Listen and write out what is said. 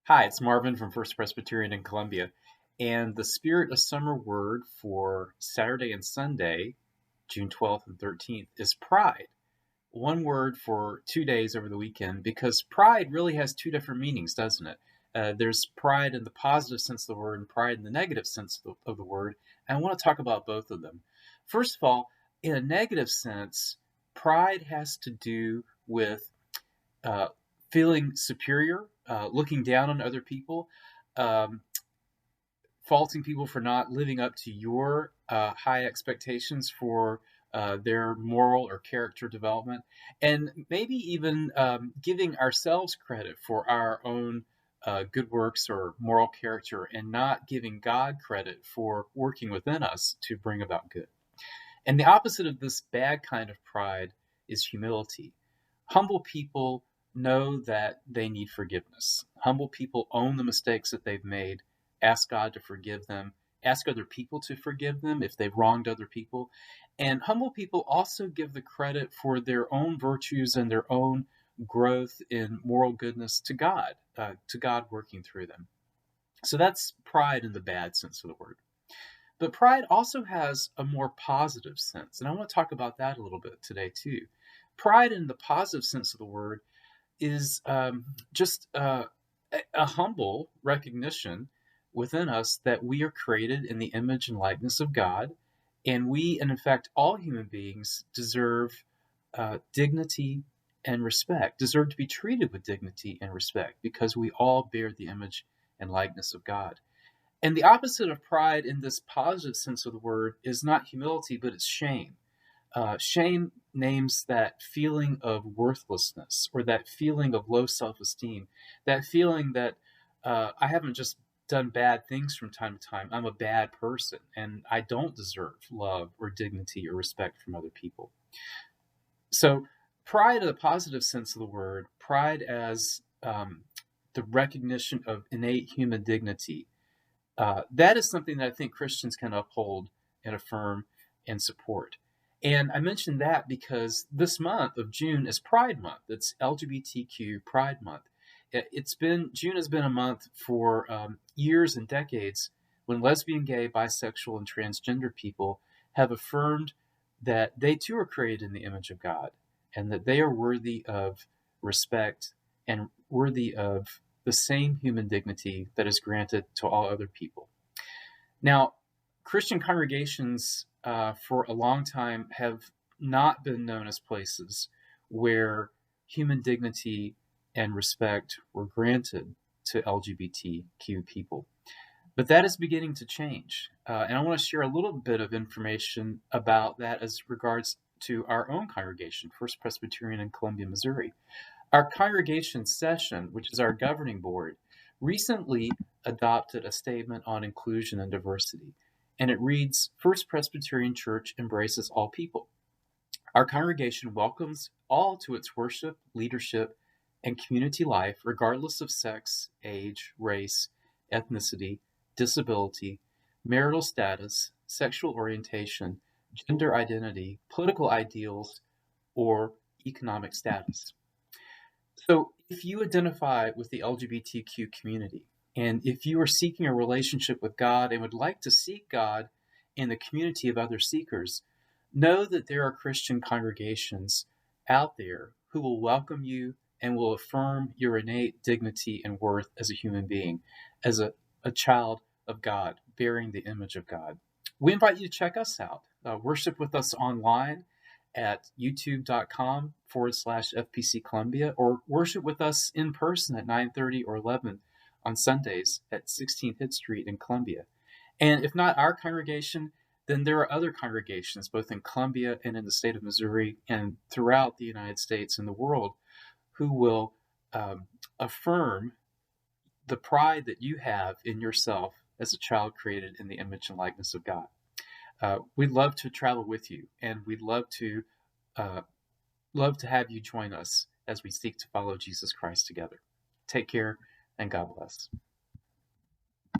Hi, it's Marvin from First Presbyterian in Columbia. And the Spirit of Summer word for Saturday and Sunday, June 12th and 13th, is pride. One word for 2 days over the weekend, because pride really has two different meanings, doesn't it? There's pride in the positive sense of the word and pride in the negative sense of the word. And I want to talk about both of them. First of all, in a negative sense, pride has to do with uh, feeling superior, looking down on other people, um, faulting people for not living up to your high expectations for their moral or character development, and maybe even giving ourselves credit for our own good works or moral character and not giving God credit for working within us to bring about good. And the opposite of this bad kind of pride is humility. Humble people know that they need forgiveness. Humble people own the mistakes that they've made, ask God to forgive them, ask other people to forgive them if they've wronged other people. And humble people also give the credit for their own virtues and their own growth in moral goodness to God working through them. So that's pride in the bad sense of the word. But pride also has a more positive sense, and I want to talk about that a little bit today too. Pride in the positive sense of the word is just a humble recognition within us that we are created in the image and likeness of God, and we, and in fact, all human beings deserve dignity and respect, deserve to be treated with dignity and respect because we all bear the image and likeness of God. And the opposite of pride in this positive sense of the word is not humility, but it's shame. Shame names that feeling of worthlessness or that feeling of low self esteem, that feeling that I haven't just done bad things from time to time. I'm a bad person and I don't deserve love or dignity or respect from other people. So, pride in the positive sense of the word, pride as the recognition of innate human dignity, that is something that I think Christians can uphold and affirm and support. And I mentioned that because this month of June is Pride Month. It's LGBTQ Pride Month. June has been a month for years and decades when lesbian, gay, bisexual, and transgender people have affirmed that they too are created in the image of God and that they are worthy of respect and worthy of the same human dignity that is granted to all other people. Now, Christian congregations for a long time have not been known as places where human dignity and respect were granted to LGBTQ people. But that is beginning to change. And I want to share a little bit of information about that as regards to our own congregation, First Presbyterian in Columbia, Missouri. Our congregation session, which is our governing board, recently adopted a statement on inclusion and diversity. And it reads, First Presbyterian Church embraces all people. Our congregation welcomes all to its worship, leadership, and community life, regardless of sex, age, race, ethnicity, disability, marital status, sexual orientation, gender identity, political ideals, or economic status. So, if you identify with the LGBTQ community, and if you are seeking a relationship with God and would like to seek God in the community of other seekers, know that there are Christian congregations out there who will welcome you and will affirm your innate dignity and worth as a human being, as a child of God, bearing the image of God. We invite you to check us out. Worship with us online at youtube.com/FPC Columbia, or worship with us in person at 9:30 or 11 on Sundays at 16th Hit Street in Columbia. And if not our congregation, then there are other congregations both in Columbia and in the state of Missouri and throughout the United States and the world who will affirm the pride that you have in yourself as a child created in the image and likeness of God. We'd love to travel with you, and we'd uh, love to have you join us as we seek to follow Jesus Christ together. Take care, and God bless.